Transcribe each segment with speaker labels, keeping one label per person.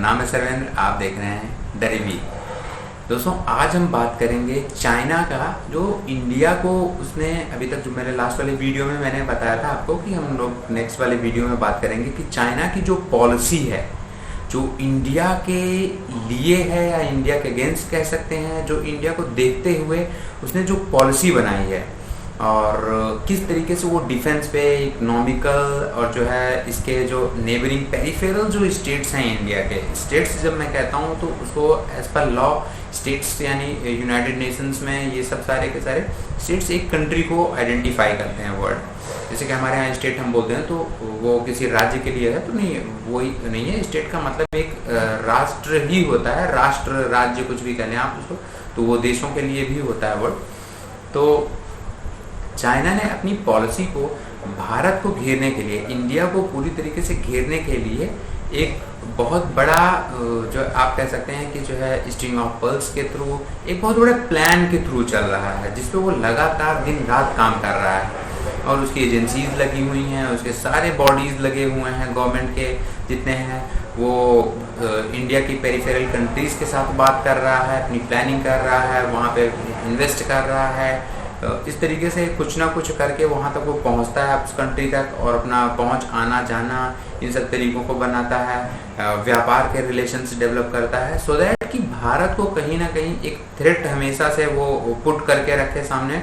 Speaker 1: नाम है सर्वेंद्र, आप देख रहे हैं द रिव्यू। दोस्तों, आज हम बात करेंगे चाइना का, जो इंडिया को उसने अभी तक, जो मेरे लास्ट वाले वीडियो में मैंने बताया था आपको कि हम लोग नेक्स्ट वाले वीडियो में बात करेंगे कि चाइना की जो पॉलिसी है, जो इंडिया के लिए है या इंडिया के अगेंस्ट कह सकते हैं, जो इंडिया को देखते हुए उसने जो पॉलिसी बनाई है और किस तरीके से वो डिफेंस पे, इकोनॉमिकल और जो है इसके जो नेबरिंग पेरिफेरल जो स्टेट्स हैं इंडिया के स्टेट्स, जब मैं कहता हूँ तो उसको एज पर लॉ स्टेट्स यानी यूनाइटेड नेशंस में ये सब सारे के सारे स्टेट्स एक कंट्री को आइडेंटिफाई करते हैं वर्ड। जैसे कि हमारे यहाँ स्टेट हम बोलते हैं तो वो किसी राज्य के लिए है, तो नहीं, वही नहीं है। स्टेट का मतलब एक राष्ट्र ही होता है, राष्ट्र राज्य कुछ भी कह लें आप उसको, तो वो देशों के लिए भी होता है वर्ड। तो चाइना ने अपनी पॉलिसी को भारत को घेरने के लिए, इंडिया को पूरी तरीके से घेरने के लिए एक बहुत बड़ा, जो आप कह सकते हैं कि जो है स्ट्रिंग ऑफ पर्ल्स के थ्रू, एक बहुत बड़े प्लान के थ्रू चल रहा है, जिसपे वो लगातार दिन रात काम कर रहा है और उसकी एजेंसीज लगी हुई हैं, उसके सारे बॉडीज लगे हुए हैं गवर्नमेंट के जितने हैं। वो इंडिया की पेरिफेरल कंट्रीज के साथ बात कर रहा है, अपनी प्लानिंग कर रहा है, वहाँ पे इन्वेस्ट कर रहा है। इस तरीके से कुछ ना कुछ करके वहाँ तक वो पहुँचता है उस कंट्री तक और अपना पहुँच, आना जाना, इन सब तरीकों को बनाता है, व्यापार के रिलेशंस डेवलप करता है, सो दैट कि भारत को कहीं ना कहीं एक थ्रेट हमेशा से वो पुट करके रखे सामने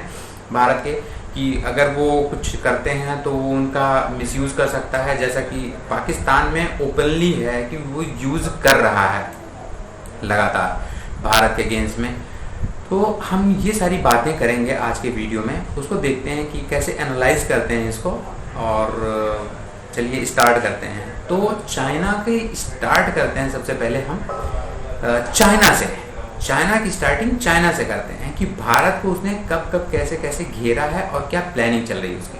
Speaker 1: भारत के, कि अगर वो कुछ करते हैं तो वो उनका मिसयूज़ कर सकता है, जैसा कि पाकिस्तान में ओपनली है कि वो यूज़ कर रहा है लगातार भारत के अगेंस्ट में। तो हम ये सारी बातें करेंगे आज के वीडियो में, उसको देखते हैं कि कैसे एनालाइज करते हैं इसको। और चलिए स्टार्ट करते हैं। तो चाइना के स्टार्ट करते हैं सबसे पहले हम चाइना से। चाइना की स्टार्टिंग चाइना से करते हैं कि भारत को उसने कब कब कैसे कैसे घेरा है और क्या प्लानिंग चल रही है उसकी।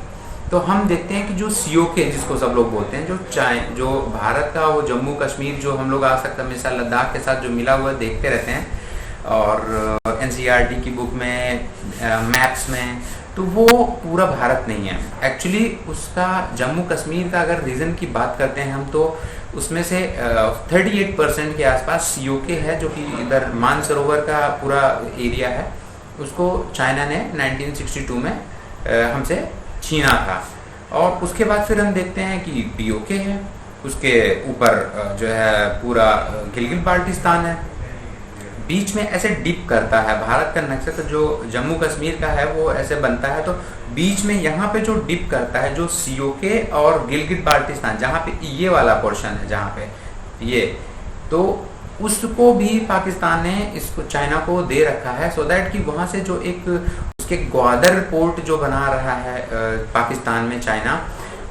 Speaker 1: तो हम देखते हैं कि जो सीओके जिसको सब लोग बोलते हैं, जो भारत का वो जम्मू कश्मीर, जो हम लोग आ सकते हमेशा लद्दाख के साथ जो मिला हुआ देखते रहते हैं और एनसीईआरटी की बुक में, मैप्स में, तो वो पूरा भारत नहीं है एक्चुअली। उसका जम्मू कश्मीर का अगर रीजन की बात करते हैं हम, तो उसमें से 38% के आसपास सीओके है, जो कि इधर मानसरोवर का पूरा एरिया है। उसको चाइना ने 1962 में हमसे छीना था। और उसके बाद फिर हम देखते हैं कि पीओके है, उसके ऊपर जो है पूरा गिलगित बाल्टिस्तान है, बीच में ऐसे डिप करता है भारत का नक्शा। तो जो जम्मू कश्मीर का है वो ऐसे बनता है, तो बीच में यहाँ पे जो डिप करता है, जो सीओके और गिलगित बाल्टिस्तान, जहाँ पे ये वाला पोर्शन है, जहाँ पे ये, तो उसको भी पाकिस्तान ने इसको चाइना को दे रखा है, सो दैट कि वहाँ से जो एक उसके ग्वादर पोर्ट जो बना रहा है पाकिस्तान में चाइना,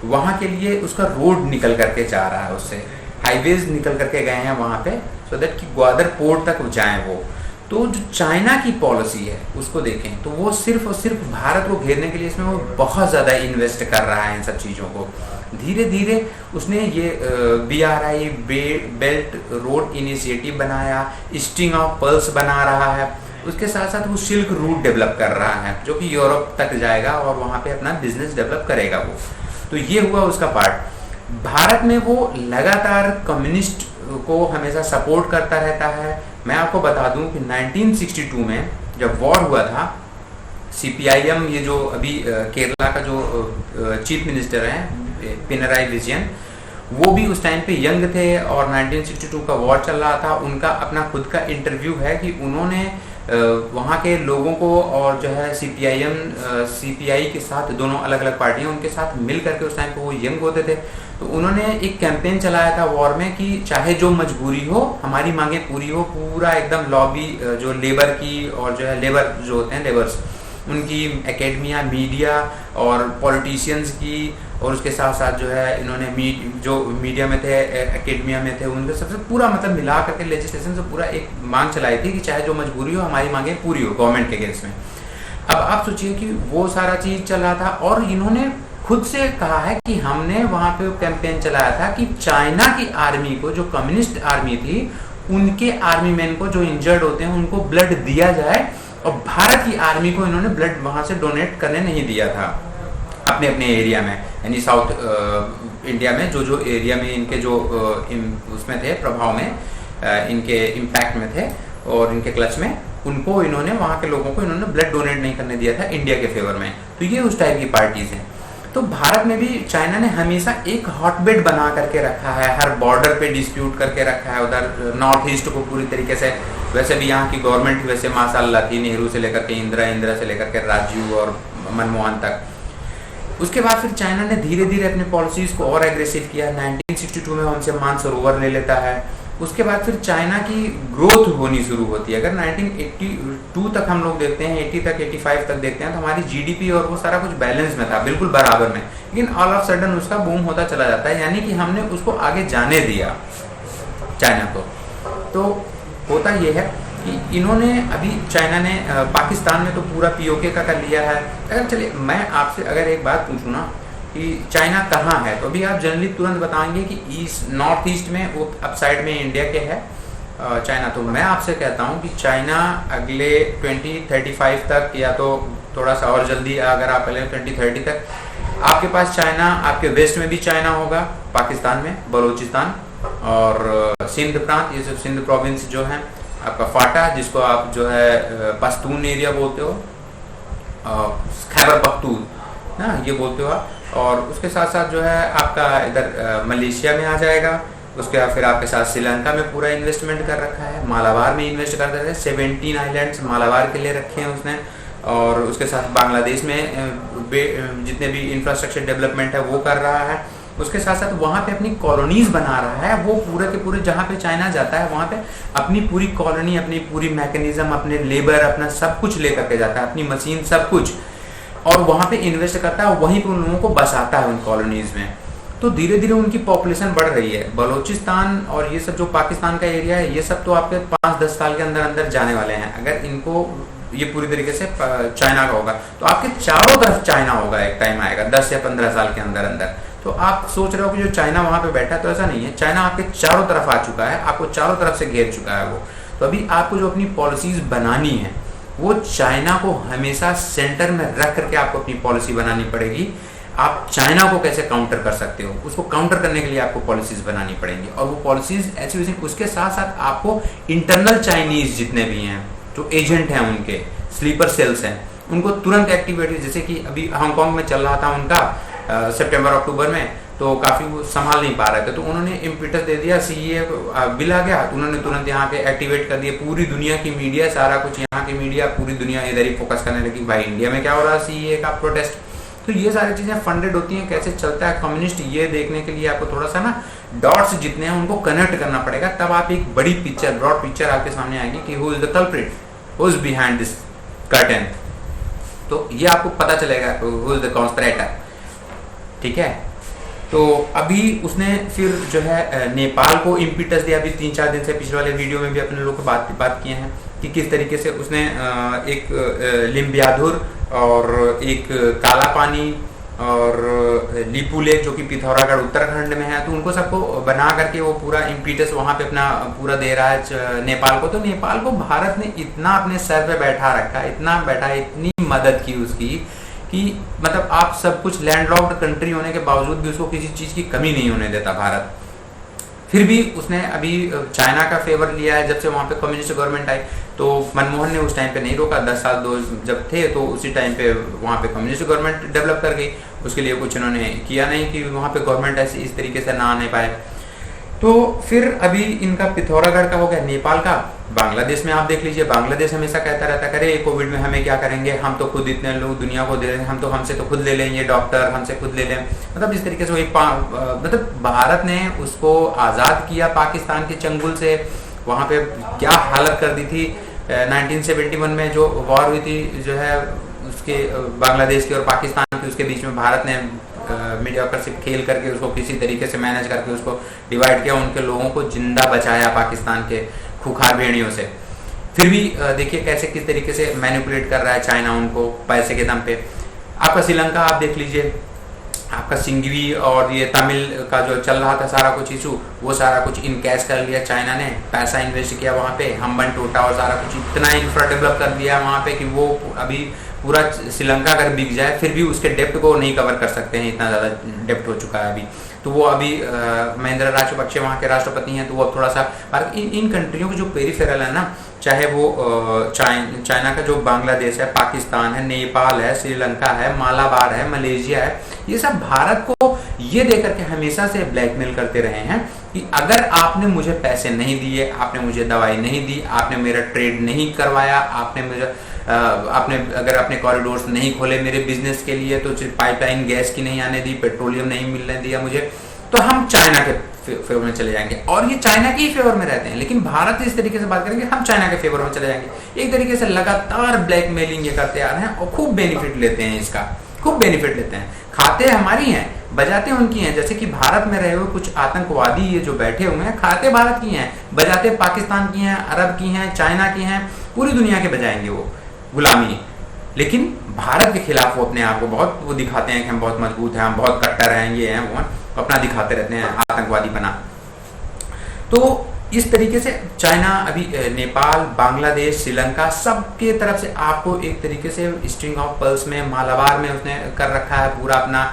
Speaker 1: वहाँ के लिए उसका रोड निकल करके जा रहा है, उससे हाईवेज निकल करके गए हैं वहाँ पे, सो दैट कि ग्वादर पोर्ट तक जाएं वो। तो जो चाइना की पॉलिसी है उसको देखें तो वो सिर्फ और सिर्फ भारत को घेरने के लिए इसमें वो बहुत ज़्यादा इन्वेस्ट कर रहा है इन सब चीज़ों को। धीरे धीरे उसने ये BRI बेल्ट रोड इनिशिएटिव बनाया, स्ट्रिंग ऑफ पर्ल्स बना रहा है, उसके साथ साथ वो सिल्क रूट डेवलप कर रहा है, जो कि यूरोप तक जाएगा और वहाँ पे अपना बिजनेस डेवलप करेगा वो। तो ये हुआ उसका पार्ट। भारत में वो लगातार कम्युनिस्ट को हमेशा सपोर्ट करता रहता है। मैं आपको बता दूं कि 1962 में जब वॉर हुआ था, CPIM, ये जो अभी केरला का जो चीफ मिनिस्टर हैं पिनराई विजयन, वो भी उस टाइम पे यंग थे और 1962 का वॉर चल रहा था। उनका अपना खुद का इंटरव्यू है कि उन्होंने वहाँ के लोगों को और जो है CPIM CPI के साथ, दोनों अलग अलग पार्टियां उनके साथ मिल करके, उस टाइम पे वो यंग होते थे, तो उन्होंने एक कैंपेन चलाया था वॉर में कि चाहे जो मजबूरी हो हमारी मांगें पूरी हो। पूरा एकदम लॉबी जो लेबर की और जो है लेबर जो होते हैं लेबर्स, उनकी, एकेडमिया, मीडिया और पॉलिटिशियंस की, और उसके साथ साथ जो है इन्होंने जो मीडिया में थे, एकेडमिया में थे, उनके सबसे पूरा मतलब मिला करके लेजिस्लेशन से पूरा एक मांग चलाई थी कि चाहे जो मजबूरी हो हमारी मांगें पूरी हो गवर्नमेंट के अगेंस्ट में। अब आप सोचिए कि वो सारा चीज़ चल रहा था और इन्होंने खुद से कहा है कि हमने वहाँ पे कैंपेन चलाया था कि चाइना की आर्मी को, जो कम्युनिस्ट आर्मी थी, उनके आर्मी मैन को जो इंजर्ड होते हैं उनको ब्लड दिया जाए, और भारत की आर्मी को इन्होंने ब्लड वहाँ से डोनेट करने नहीं दिया था अपने अपने एरिया में, यानी साउथ इंडिया में जो एरिया में इनके जो उसमें थे प्रभाव में, इनके इम्पैक्ट में थे और इनके क्लच में, उनको इन्होंने, वहाँ के लोगों को इन्होंने ब्लड डोनेट नहीं करने दिया था इंडिया के फेवर में। तो ये उस टाइप की पार्टीज हैं। तो भारत में भी चाइना ने हमेशा एक हॉटबेड बना करके रखा है, हर बॉर्डर पे डिस्प्यूट करके रखा है, उधर नॉर्थ ईस्ट को पूरी तरीके से। वैसे भी यहाँ की गवर्नमेंट वैसे माशाल्लाह थी, नेहरू से लेकर के इंदिरा से लेकर के राजीव और मनमोहन तक। उसके बाद फिर चाइना ने धीरे धीरे अपनी पॉलिसीज को और एग्रेसिव किया। 1962 में उनसे मानसरोवर ले लेता है। उसके बाद फिर चाइना की ग्रोथ होनी शुरू होती है। अगर 1982 तक हम लोग देखते हैं, 80 तक 85 तक देखते हैं, तो हमारी जीडीपी और वो सारा कुछ बैलेंस में था, बिल्कुल बराबर में। लेकिन ऑल ऑफ सडन उसका बूम होता चला जाता है, यानी कि हमने उसको आगे जाने दिया चाइना को। तो होता ये है कि इन्होंने अभी चाइना ने पाकिस्तान में तो पूरा पीओके का कर लिया है। अगर चलिए मैं आपसे अगर एक बात पूछूँ ना कि चाइना कहाँ है, तो अभी आप जनरली तुरंत बताएंगे कि ईस्ट, नॉर्थ ईस्ट में, वो अप साइड में इंडिया के है चाइना। तो मैं आपसे कहता हूँ कि चाइना अगले 2035 तक, या तो थोड़ा सा और जल्दी अगर आप पहले 2030 तक, आपके पास चाइना, आपके वेस्ट में भी चाइना होगा, पाकिस्तान में बलूचिस्तान और सिंध प्रांत, ये सब सिंध प्रोविंस जो है, आपका फाटा जिसको आप जो है पश्तून एरिया बोलते हो, खैबर पख्तून ना ये बोलते हो आप। और उसके साथ साथ जो है आपका इधर मलेशिया में आ जाएगा। उसके बाद फिर आपके साथ श्रीलंका में पूरा इन्वेस्टमेंट कर रखा है, मालाबार में इन्वेस्ट कर रहे हैं, 17 आइलैंड्स मालाबार के लिए रखे हैं उसने। और उसके साथ बांग्लादेश में जितने भी इंफ्रास्ट्रक्चर डेवलपमेंट है वो कर रहा है। उसके साथ साथ वहाँ पे अपनी कॉलोनीज बना रहा है। वो पूरे के पूरे जहाँ पे चाइना जाता है वहाँ पे अपनी पूरी कॉलोनी, अपनी पूरी मैकेनिज्म, अपने लेबर, अपना सब कुछ लेकर के जाता है, अपनी मशीन, सब कुछ, और वहाँ पे इन्वेस्ट करता है, वहीं पे उन लोगों को बसाता है उन कॉलोनीज में। तो धीरे धीरे उनकी पॉपुलेशन बढ़ रही है। बलूचिस्तान और ये सब जो पाकिस्तान का एरिया है, ये सब तो आपके 5-10 साल के अंदर अंदर जाने वाले हैं। अगर इनको ये पूरी तरीके से चाइना का होगा तो आपके चारों तरफ चाइना होगा, एक टाइम आएगा 10 या 15 साल के अंदर अंदर। तो आप सोच रहे हो कि जो चाइना वहाँ पे बैठा है, तो ऐसा नहीं है। चाइना आपके चारों तरफ आ चुका है, आपको चारों तरफ से घेर चुका है वो। तो अभी आपको जो अपनी पॉलिसीज बनानी है वो चाइना को हमेशा सेंटर में रख करके आपको अपनी पॉलिसी बनानी पड़ेगी। आप चाइना को कैसे काउंटर कर सकते हो, उसको काउंटर करने के लिए आपको पॉलिसीज बनानी पड़ेंगी। और वो पॉलिसीज ऐसी वैसी, उसके साथ साथ आपको इंटरनल चाइनीज जितने भी हैं, जो एजेंट हैं, उनके स्लीपर सेल्स हैं, उनको तुरंत एक्टिवेट, जैसे कि अभी हांगकांग में चल रहा था उनका सितंबर अक्टूबर में, तो काफ़ी वो संभाल नहीं पा रहे थे, तो उन्होंने इम्पिटस दे दिया, सीए बिल आ गया, तो उन्होंने तुरंत यहाँ पे एक्टिवेट कर दिया। पूरी दुनिया की मीडिया, सारा कुछ यहाँ की मीडिया, पूरी दुनिया इधर ही फोकस करने लगी, भाई इंडिया में क्या हो रहा है, सीए का प्रोटेस्ट। तो ये सारी चीज़ें फंडेड होती हैं, कैसे चलता है कम्युनिस्ट, ये देखने के लिए आपको थोड़ा सा ना डॉट्स जितने हैं उनको कनेक्ट करना पड़ेगा, तब आप एक बड़ी पिक्चर, ब्रॉड पिक्चर आपके सामने आएगी कि who is the culprit, who is behind this curtain. तो ये आपको पता चलेगा हु इज द कॉन्स्पिरेटर, ठीक है। तो अभी उसने फिर जो है नेपाल को इम्पिटस दिया। अभी 3-4 दिन से, पिछले वाले वीडियो में भी अपने लोग बात किए हैं कि किस तरीके से उसने एक लिम्बियाधुर और एक काला पानी और लिपू लेक जो कि पिथौरागढ़ उत्तराखंड में है, तो उनको सबको बना करके वो पूरा इम्पिटस वहाँ पे अपना पूरा दे रहा है नेपाल को। तो नेपाल को भारत ने इतना अपने सर पे बैठा रखा, इतना बैठा, इतनी मदद की उसकी कि मतलब आप सब कुछ, लैंडलॉक्ड कंट्री होने के बावजूद भी उसको किसी चीज़ की कमी नहीं होने देता भारत। फिर भी उसने अभी चाइना का फेवर लिया है जब से वहाँ पे कम्युनिस्ट गवर्नमेंट आई। तो मनमोहन ने उस टाइम पे नहीं रोका, 10 साल जब थे तो उसी टाइम पे वहाँ पे कम्युनिस्ट गवर्नमेंट डेवलप कर गई। उसके लिए कुछ उन्होंने किया नहीं कि वहाँ पे गवर्नमेंट ऐसे इस तरीके से ना आने पाए। तो फिर अभी इनका पिथौरागढ़ का हो गया, नेपाल का। बांग्लादेश में आप देख लीजिए, बांग्लादेश हमेशा कहता रहता है, अरे कोविड में हमें क्या करेंगे, हम तो खुद इतने लोग दुनिया को दे रहे हैं, हम तो हमसे तो खुद ले लें, ये डॉक्टर हमसे खुद ले लें। मतलब इस तरीके से मतलब भारत ने उसको आज़ाद किया पाकिस्तान के चंगुल से। वहाँ पे क्या हालत कर दी थी 1971 में जो वॉर हुई थी, जो है उसके बांग्लादेश की और पाकिस्तान की, उसके बीच में भारत ने मीडियोक्रेसी खेल करके उसको किसी तरीके से मैनेज करके उसको डिवाइड किया, उनके लोगों को जिंदा बचाया पाकिस्तान के खुखार भेड़ियों से। फिर भी देखिए कैसे किस तरीके से मैनिपुलेट कर रहा है चाइना उनको पैसे के दम पे। आपका श्रीलंका आप देख लीजिए, आपका सिंगवी और ये तमिल का जो चल रहा था सारा कुछ इशू, वो सारा कुछ इन कैश कर लिया चाइना ने, पैसा इन्वेस्ट किया वहाँ पे, हम्बन टोटा और सारा कुछ इतना इंफ्रा डेवलप कर दिया वहाँ पे कि वो अभी पूरा श्रीलंका अगर बिक जाए फिर भी उसके डेप्ट को नहीं कवर कर सकते हैं, इतना ज़्यादा डेप्ट हो चुका है अभी। तो वो अभी महिंद्रा राजपक्षे वहाँ के राष्ट्रपति हैं, तो वो अब थोड़ा सा इन कंट्रियों के जो पेरिफेरल है ना, चाहे वो चाइना का जो बांग्लादेश है, पाकिस्तान है, नेपाल है, श्रीलंका है, मालाबार है, मलेशिया है, ये सब भारत को ये देकर के हमेशा से ब्लैकमेल करते रहे हैं कि अगर आपने मुझे पैसे नहीं दिए, आपने मुझे दवाई नहीं दी, आपने मेरा ट्रेड नहीं करवाया, आपने अगर अपने कॉरिडोर्स नहीं खोले मेरे बिजनेस के लिए, तो पाइपलाइन गैस की नहीं आने दी, पेट्रोलियम नहीं मिलने दिया मुझे, तो हम चाइना के फेवर में चले जाएंगे। और ये चाइना के ही फेवर में रहते हैं, लेकिन भारत इस तरीके से बात करेंगे हम चाइना के फेवर में चले जाएंगे। एक तरीके से लगातार ब्लैकमेलिंग ये करते आ रहे हैं और खूब बेनिफिट लेते हैं, इसका खूब बेनिफिट लेते हैं। खाते हमारी हैं, बजाते उनकी हैं। जैसे कि भारत में रहे हुए कुछ आतंकवादी ये जो बैठे हुए हैं, खाते भारत की हैं, बजाते पाकिस्तान की हैं, अरब की हैं, चाइना की हैं, पूरी दुनिया के बजाएंगे वो गुलामी। लेकिन भारत के खिलाफ वो अपने आप को बहुत वो दिखाते हैं कि हम बहुत मजबूत हैं, हम बहुत कट्टर हैं, ये हैं वो हैं, अपना दिखाते रहते हैं आतंकवादी बना। तो इस तरीके से चाइना अभी नेपाल, बांग्लादेश, श्रीलंका सबके तरफ से आपको एक तरीके से स्ट्रिंग ऑफ पर्ल्स में, मालाबार में उसने कर रखा है पूरा अपना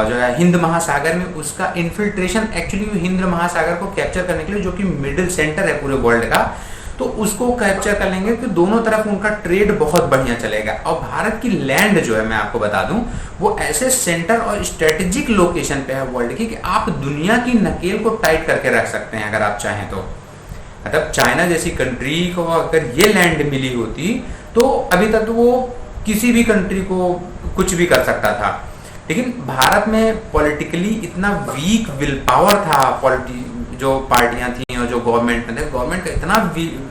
Speaker 1: जो है हिंद महासागर में उसका इन्फिल्ट्रेशन। एक्चुअली हिंद महासागर को कैप्चर करने के लिए, जो कि मिडिल सेंटर है पूरे वर्ल्ड का, तो उसको कैप्चर कर लेंगे तो दोनों तरफ उनका ट्रेड बहुत बढ़िया चलेगा। और भारत की लैंड जो है मैं आपको बता दूं, वो ऐसे सेंटर और स्ट्रेटेजिक लोकेशन पे है वर्ल्ड की कि आप दुनिया की नकेल को टाइट करके रख सकते हैं अगर आप चाहें तो। मतलब चाइना जैसी कंट्री को अगर ये लैंड मिली होती तो अभी तक तो वो किसी भी कंट्री को कुछ भी कर सकता था। लेकिन भारत में पॉलिटिकली इतना वीक विल पावर था, जो पार्टियां थी और जो गवर्नमेंट में थे, गवर्नमेंट का इतना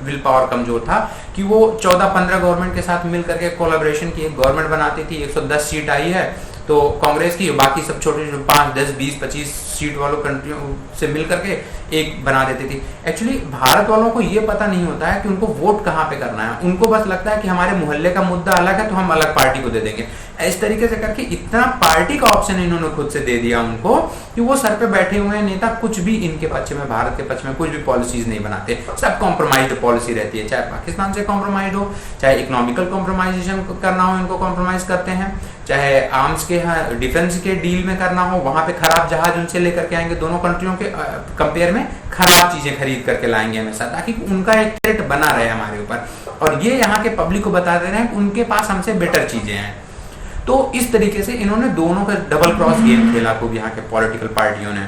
Speaker 1: विल पावर कमजोर था कि वो 14-15 गवर्नमेंट के साथ मिल करके कोलैबोरेशन की एक गवर्नमेंट बनाती थी। 110 सीट आई है तो कांग्रेस की, बाकी सब छोटे छोटे 5, 10, 20, 25 सीट वालों कंट्रियों से मिल करके एक बना देती थी। एक्चुअली भारत वालों को ये पता नहीं होता है कि उनको वोट कहाँ पे करना है। उनको बस लगता है कि हमारे मोहल्ले का मुद्दा अलग है तो हम अलग पार्टी को दे देंगे। इस तरीके से करके इतना पार्टी का ऑप्शन इन्होंने खुद से दे दिया उनको कि वो सर पे बैठे हुए हैं नेता कुछ भी इनके पक्ष में, भारत के पक्ष में कुछ भी पॉलिसीज नहीं बनाते। सब कॉम्प्रोमाइज्ड पॉलिसी रहती है, चाहे पाकिस्तान से कॉम्प्रोमाइज हो, चाहे इकोनॉमिकल कॉम्प्रोमाइजेशन करना हो इनको कॉम्प्रोमाइज करते हैं, चाहे आर्म्स के डिफेंस के डील में करना हो, वहां पे खराब जहाज उनसे लेकर के आएंगे, दोनों कंट्रियों के कंपेयर में खराब चीजें खरीद करके लाएंगे हमेशा, ताकि उनका एक थ्रेट बना रहे हमारे ऊपर। और ये यहाँ के पब्लिक को बता दे रहे हैं उनके पास हमसे बेटर चीजें हैं। तो इस तरीके से इन्होंने दोनों का डबल क्रॉस गेम खेला खूब यहाँ के पॉलिटिकल पार्टियों ने,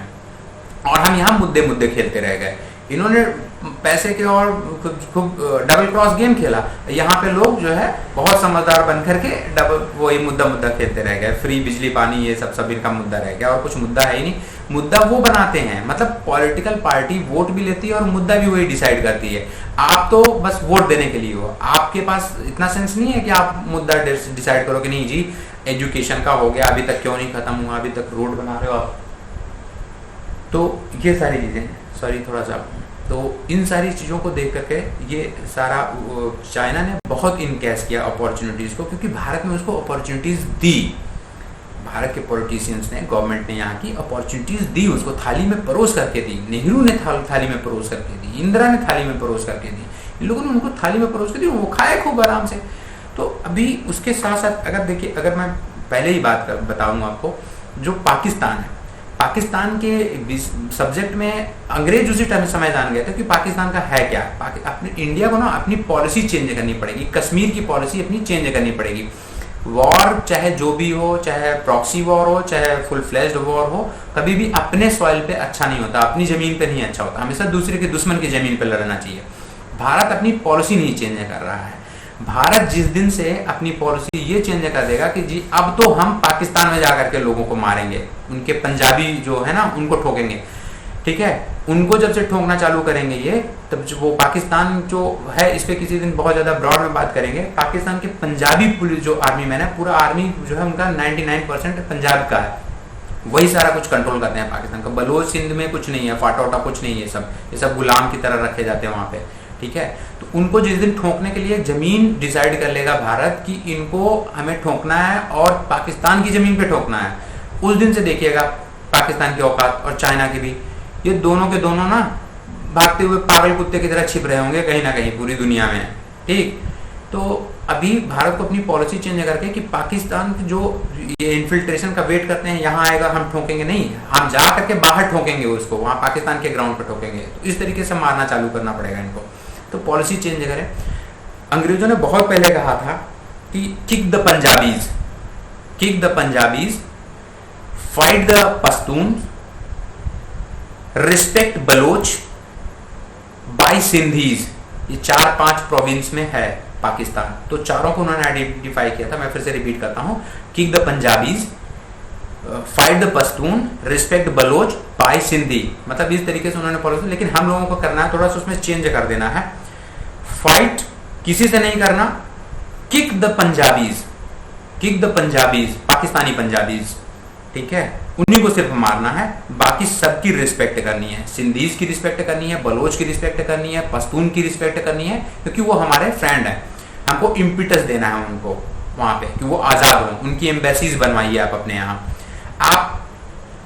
Speaker 1: और हम यहाँ मुद्दे मुद्दे खेलते रह गए। इन्होंने पैसे के और खूब डबल क्रॉस गेम खेला, यहाँ पे लोग जो है बहुत समझदार बन करके डबल वही मुद्दा खेलते रह गए। फ्री बिजली पानी ये सब इनका मुद्दा रह गया, और कुछ मुद्दा है ही नहीं। मुद्दा वो बनाते हैं, मतलब पॉलिटिकल पार्टी वोट भी लेती है और मुद्दा भी वही डिसाइड करती है। आप तो बस वोट देने के लिए हो, आपके पास इतना सेंस नहीं है कि आप मुद्दा डिसाइड करो कि नहीं जी एजुकेशन का हो गया, अभी तक क्यों नहीं खत्म हुआ, अभी तक रोड बना रहे हो आप। तो ये सारी चीजें, सॉरी थोड़ा सा, तो इन सारी चीज़ों को देख करके ये सारा चाइना ने बहुत इनकैश किया अपॉर्चुनिटीज़ को, क्योंकि भारत में उसको अपॉर्चुनिटीज़ दी। भारत के पॉलिटिशियंस ने, गवर्नमेंट ने यहाँ की अपॉर्चुनिटीज़ दी, उसको थाली में परोस करके दी। नेहरू ने थाली में परोस करके दी, इंदिरा ने थाली में परोस करके दी, इन लोगों ने उनको थाली में परोस कर दी, वो खाए खूब आराम से। तो अभी उसके साथ साथ अगर देखिए, अगर मैं पहले ही बताऊँ आपको, जो पाकिस्तान है, पाकिस्तान के सब्जेक्ट में अंग्रेज उसी टाइम समय जान गए थे कि पाकिस्तान का है क्या। अपने इंडिया को ना अपनी पॉलिसी चेंज करनी पड़ेगी, कश्मीर की पॉलिसी अपनी चेंज करनी पड़ेगी। वॉर चाहे जो भी हो, चाहे प्रॉक्सी वॉर हो, चाहे फुल फ्लैश्ड वॉर हो, कभी भी अपने सॉइल पे अच्छा नहीं होता, अपनी जमीन पे नहीं अच्छा होता, हमेशा दूसरे के दुश्मन की जमीन पे लड़ना चाहिए। भारत अपनी पॉलिसी नहीं चेंज कर रहा है। भारत जिस दिन से अपनी पॉलिसी ये चेंज कर देगा कि जी अब तो हम पाकिस्तान में जाकर के लोगों को मारेंगे, उनके पंजाबी जो है ना उनको ठोकेंगे, ठीक है, उनको जब से ठोकना चालू करेंगे ये, तब जो वो पाकिस्तान जो है, इस पे किसी दिन बहुत ज्यादा ब्रॉड में बात करेंगे। पाकिस्तान के पंजाबी पुलिस जो आर्मी मैन है, पूरा आर्मी जो है उनका 99% पंजाब का है, वही सारा कुछ कंट्रोल करते हैं पाकिस्तान का। बलोच सिंध में कुछ नहीं है, फाटा वाटा कुछ नहीं है, ये सब गुलाम की तरह रखे जाते हैं वहां पे, ठीक है। तो उनको जिस दिन ठोकने के लिए जमीन डिसाइड कर लेगा भारत कि इनको हमें ठोकना है और पाकिस्तान की जमीन पे ठोकना है, उस दिन से देखिएगा पाकिस्तान की औकात और चाइना की भी, ये दोनों के दोनों ना भागते हुए पागल कुत्ते की तरह छिप रहे होंगे कहीं ना कहीं पूरी दुनिया में, ठीक। तो अभी भारत को अपनी पॉलिसी चेंज करके कि पाकिस्तान जो ये इन्फिल्ट्रेशन का वेट करते हैं, यहाँ आएगा हम ठोकेंगे नहीं, हम जा करके बाहर ठोकेंगे उसको, वहाँ पाकिस्तान के ग्राउंड पर ठोकेंगे। तो इस तरीके से मारना चालू करना पड़ेगा इनको। तो पॉलिसी चेंज करें। अंग्रेजों ने बहुत पहले कहा था कि kick the Punjabis, kick the Punjabis, fight the Pashtun, respect Baloch, buy Sindhis. ये 4-5 प्रोविंस में है पाकिस्तान। तो चारों को उन्होंने आइडेंटिफाई किया था। मैं फिर से रिपीट करता हूं, kick the Punjabis, fight the Pashtun, respect Baloch, buy Sindhi. मतलब इस तरीके से उन्होंने पॉलिसी, लेकिन हम लोगों को करना है थोड़ा सा उसमें चेंज कर देना है। फाइट किसी से नहीं करना, kick the Punjabis, kick the Punjabis, Pakistani Punjabis, ठीक है, उन्हीं को सिर्फ मारना है। बाकी सबकी रिस्पेक्ट करनी है, सिंधीज की रिस्पेक्ट करनी है, बलोच की रिस्पेक्ट करनी है, पश्तून की रिस्पेक्ट करनी है, क्योंकि वो हमारे फ्रेंड हैं। हमको इम्पिटस देना है उनको वहां पे कि वो आजाद हों। उनकी एम्बेसीज बनवाइए आप अपने यहाँ। आप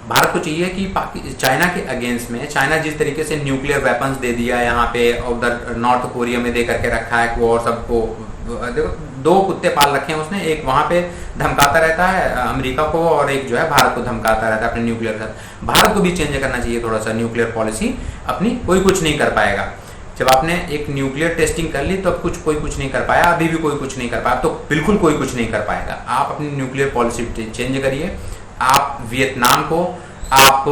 Speaker 1: भारत को चाहिए कि चाइना के अगेंस्ट में, चाइना जिस तरीके से न्यूक्लियर वेपन्स दे दिया यहाँ पे, उधर नॉर्थ कोरिया में दे करके रखा है वो, और सबको देखो 2 कुत्ते पाल रखे हैं उसने, एक वहां पे धमकाता रहता है अमेरिका को, और एक जो है भारत को धमकाता रहता है अपने न्यूक्लियर के साथ। भारत को भी चेंज करना चाहिए थोड़ा सा न्यूक्लियर पॉलिसी अपनी। कोई कुछ नहीं कर पाएगा। जब आपने एक न्यूक्लियर टेस्टिंग कर ली तो अब कोई कुछ नहीं कर पाया, अभी भी कोई कुछ नहीं कर पाया, तो बिल्कुल कोई कुछ नहीं कर पाएगा। आप अपनी न्यूक्लियर पॉलिसी चेंज करिए। आप वियतनाम को, आप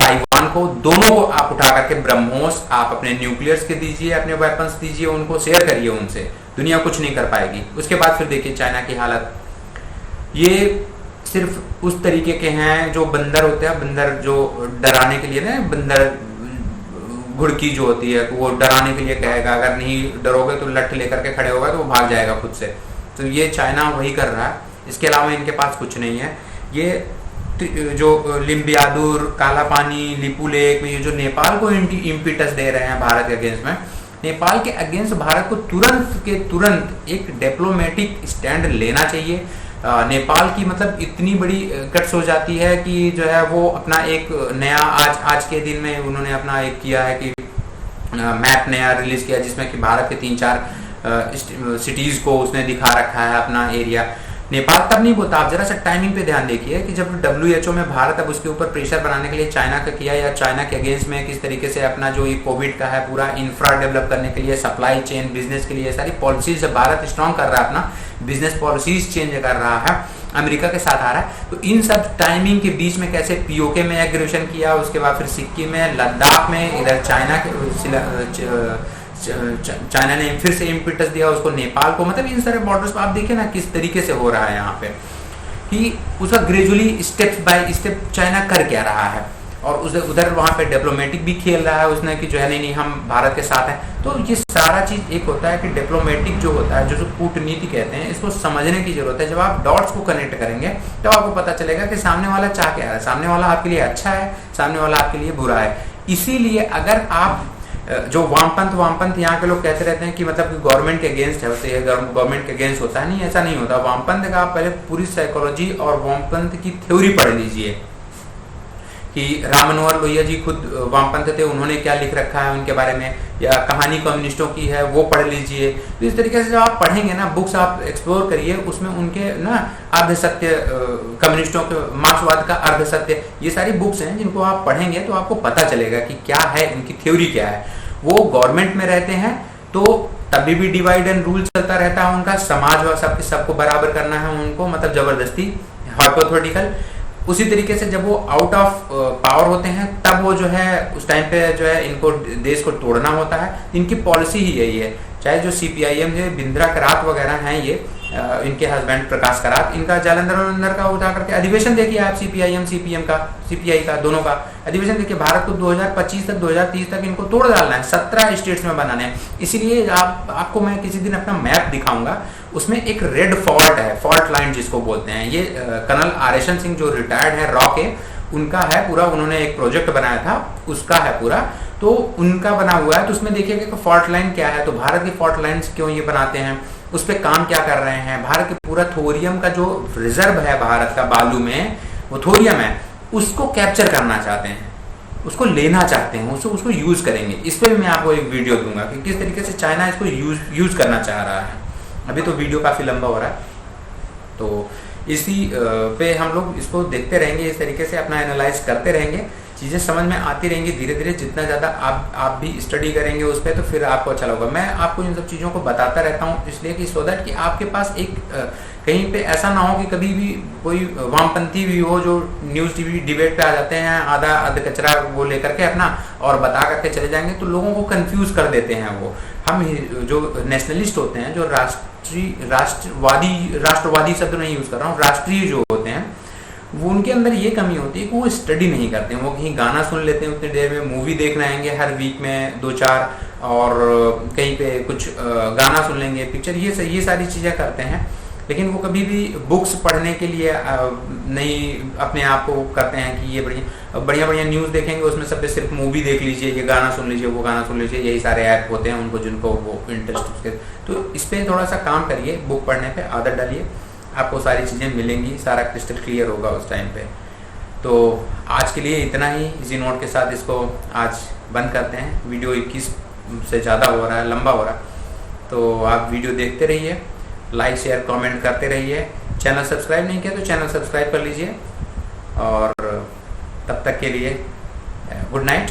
Speaker 1: ताइवान को, दोनों को आप उठा करके ब्रह्मोस आप अपने न्यूक्लियर्स के दीजिए, अपने वेपन्स दीजिए, उनको शेयर करिए उनसे। दुनिया कुछ नहीं कर पाएगी। उसके बाद फिर देखिए चाइना की हालत। ये सिर्फ उस तरीके के हैं जो बंदर होते हैं, बंदर जो डराने के लिए ना, बंदर घुड़की जो होती है वो डराने के लिए कहेगा, अगर नहीं डरोगे तो लठ लेकर के खड़े होगा तो वो भाग जाएगा खुद से। तो ये चाइना वही कर रहा है, इसके अलावा इनके पास कुछ नहीं है। ये जो लिम्बियादुर, काला पानी, लिपू लेक, ये जो नेपाल को इम्पिटस दे रहे हैं भारत के अगेंस्ट में, नेपाल के अगेंस्ट भारत को तुरंत एक डिप्लोमेटिक स्टैंड लेना चाहिए। नेपाल की मतलब इतनी बड़ी गट्स हो जाती है कि जो है वो अपना एक नया आज के दिन में उन्होंने अपना एक किया है कि मैप नया रिलीज किया, जिसमें कि भारत के 3-4 सिटीज को उसने दिखा रखा है अपना एरिया। नेपाल तब नहीं बोलता। आप जरा सा टाइमिंग पे ध्यान देखिए कि जब WHO में भारत अब उसके ऊपर प्रेशर बनाने के लिए चाइना का किया, या चाइना के अगेंस्ट में किस तरीके से अपना जो ये कोविड का है पूरा इंफ्रा डेवलप करने के लिए, सप्लाई चेन, बिजनेस के लिए सारी पॉलिसीज भारत स्ट्रॉन्ग कर रहा है, अपना बिजनेस पॉलिसीज चेंज कर रहा है, अमेरिका के साथ आ रहा है। तो इन सब टाइमिंग के बीच में कैसे POK में एग्रेशन किया, उसके बाद फिर सिक्किम में, लद्दाख में, इधर चाइना ने फिर से इम्पिटस दिया उसको, नेपाल को। मतलब इन सारे बॉर्डर्स पर आप देखिए ना किस तरीके से हो रहा है यहाँ पे, कि उसका gradually step by step China कर क्या रहा है, और उधर वहाँ पे डिप्लोमेटिक भी खेल रहा है उसने कि जो है नहीं हम भारत के साथ हैं। तो ये सारा चीज एक होता है कि डिप्लोमेटिक जो होता है, जो कूटनीति कहते हैं, इसको समझने की जरूरत है। जब आप डॉट्स को कनेक्ट करेंगे तो आपको पता चलेगा कि सामने वाला चाह क्या है, सामने वाला आपके लिए अच्छा है, सामने वाला आपके लिए बुरा है। इसीलिए अगर आप जो वामपंथ यहाँ के लोग कहते रहते हैं कि मतलब गवर्नमेंट के अगेंस्ट है, वैसे गवर्नमेंट के अगेंस्ट होता है, नहीं, ऐसा नहीं होता। वामपंथ का आप पहले पूरी साइकोलॉजी और वामपंथ की थ्योरी पढ़ लीजिए कि राम मनोहर लोहिया जी खुद वामपंथ थे, उन्होंने क्या लिख रखा है उनके बारे में, या कहानी कम्युनिस्टों की है वो पढ़ लीजिए। तो इस तरीके से जब आप पढ़ेंगे ना, बुक्स आप एक्सप्लोर करिए, उसमें उनके ना अर्ध सत्य, कम्युनिस्टों के मार्क्सवाद का अर्ध सत्य, ये सारी बुक्स हैं जिनको आप पढ़ेंगे तो आपको पता चलेगा कि क्या है, इनकी थ्योरी क्या है। वो गवर्नमेंट में रहते हैं तो तभी भी डिवाइड एंड रूल चलता रहता है उनका, समाज और सबको बराबर करना है उनको, मतलब जबरदस्ती, हाइपोथेटिकल। उसी तरीके से जब वो आउट ऑफ पावर होते हैं तब वो जो है उस टाइम पे जो है इनको देश को तोड़ना होता है। इनकी पॉलिसी ही यही है। चाहे जो CPIM जो बिंद्रा करात वगैरह हैं, ये इनके हस्बैंड प्रकाश करात, इनका जालंधर का उठा करके अधिवेशन देखिए आप, CPIM CPM का, CPI का, दोनों का अधिवेशन देखिए। भारत को 2025 तक 2030 तक इनको तोड़ डालना है, 17 स्टेट्स में बनाने हैं। इसीलिए आपको मैं किसी दिन अपना मैप दिखाऊंगा, उसमें एक रेड फॉल्ट है, फॉल्ट लाइन जिसको बोलते हैं। ये कर्नल RSN सिंह जो रिटायर्ड है रॉ के, उनका है पूरा, उन्होंने एक प्रोजेक्ट बनाया था, उसका है पूरा, तो उनका बना हुआ है। तो उसमें देखिएगा कि फॉल्ट लाइन क्या है, तो भारत की फॉल्ट लाइन्स क्यों ये बनाते हैं, उस पर काम क्या कर रहे हैं। भारत के पूरा थोरियम का जो रिजर्व है भारत का बालू में, वो थोरियम है, उसको कैप्चर करना चाहते हैं, उसको लेना चाहते हैं, उसको यूज करेंगे। इस पर भी मैं आपको एक वीडियो दूंगा कि किस तरीके से चाइना इसको यूज करना चाह रहा है। अभी तो वीडियो काफ़ी लंबा हो रहा है, तो इसी पे हम लोग इसको देखते रहेंगे, इस तरीके से अपना एनालाइज करते रहेंगे, चीज़ें समझ में आती रहेंगी धीरे धीरे। जितना ज़्यादा आप भी स्टडी करेंगे उस पर, तो फिर आपको अच्छा लगेगा। मैं आपको इन सब चीज़ों को बताता रहता हूँ इसलिए कि सो दैट कि आपके पास एक कहीं पे ऐसा ना हो कि कभी भी कोई वामपंथी भी हो जो न्यूज़ टीवी डिबेट पे आ जाते हैं, आधा अध कचरा वो लेकर के अपना और बता करके चले जाएंगे, तो लोगों को कंफ्यूज कर देते हैं वो। हम जो नेशनलिस्ट होते हैं, जो राष्ट्रवादी शब्द नहीं यूज़ कर रहा हूँ, राष्ट्रीय जो होते हैं, वो उनके अंदर ये कमी होती है कि वो स्टडी नहीं करते हैं। वो कहीं गाना सुन लेते हैं उतनी देर में, मूवी देखने आएंगे हर वीक में 2-4, और कहीं पे कुछ गाना सुन लेंगे, पिक्चर, ये सारी चीज़ें करते हैं। लेकिन वो कभी भी बुक्स पढ़ने के लिए नहीं अपने आप को करते हैं कि ये बढ़िया न्यूज़ देखेंगे, उसमें सब पे सिर्फ मूवी देख लीजिए, ये गाना सुन लीजिए, वो गाना सुन लीजिए, यही सारे ऐप होते हैं उनको, जिनको वो इंटरेस्ट उसके। तो इस पर थोड़ा सा काम करिए, बुक पढ़ने पे आदत डालिए, आपको सारी चीज़ें मिलेंगी, सारा क्रिस्टल क्लियर होगा उस टाइम पे। तो आज के लिए इतना ही, इसी नोट के साथ इसको आज बंद करते हैं। वीडियो 21 से ज़्यादा हो रहा है, लंबा हो रहा है, तो आप वीडियो देखते रहिए, लाइक शेयर कमेंट करते रहिए। चैनल सब्सक्राइब नहीं किया तो चैनल सब्सक्राइब कर लीजिए, और तब तक के लिए गुड नाइट।